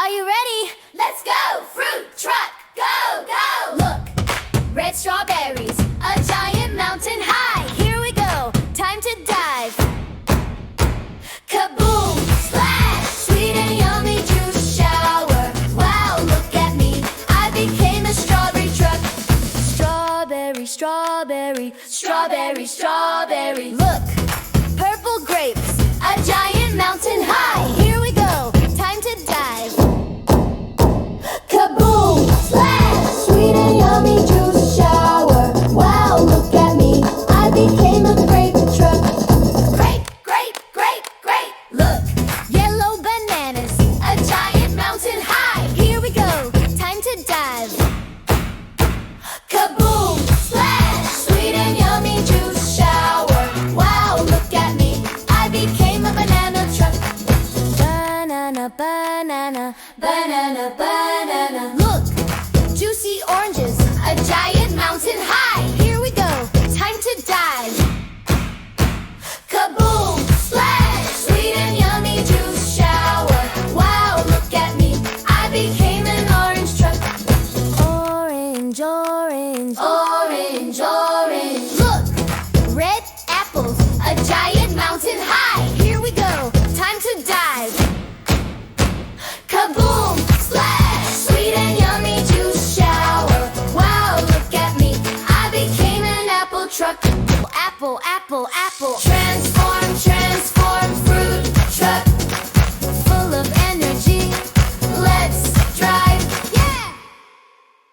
Are you ready? Let's go! Fruit truck, go, go! Look, red strawberries, A giant mountain high. here we go, time to dive. Kaboom! Splash! Sweet and yummy juice shower. Wow, look at me. I became a strawberry truck. Strawberry, strawberry, Strawberry, strawberry. look, purple grapes, A giant mountain high. here we go, time to dive. Kaboom! Splash! Sweet and yummy juice shower. Wow, look at me. I became a grape truck. Grape, grape, grape, grape. Look, Yellow bananas, a giant mountain high. here we go, time to dive. Kaboom! Splash! Sweet and yummy juice shower. Wow, look at me. I became a banana truck. Banana, banana, Banana, banana. look, juicy oranges, A giant mountain high. here we go, time to dive. Kaboom! Splash! Sweet and yummy juice shower. Wow, look at me. I became an orange truck. Orange, orange, Orange, orange. look, red apples, A giant mountain high. here we go, time to dive. Kaboom! Splash! Sweet and yummy juice shower. Wow, look at me. I became an apple truck. Apple,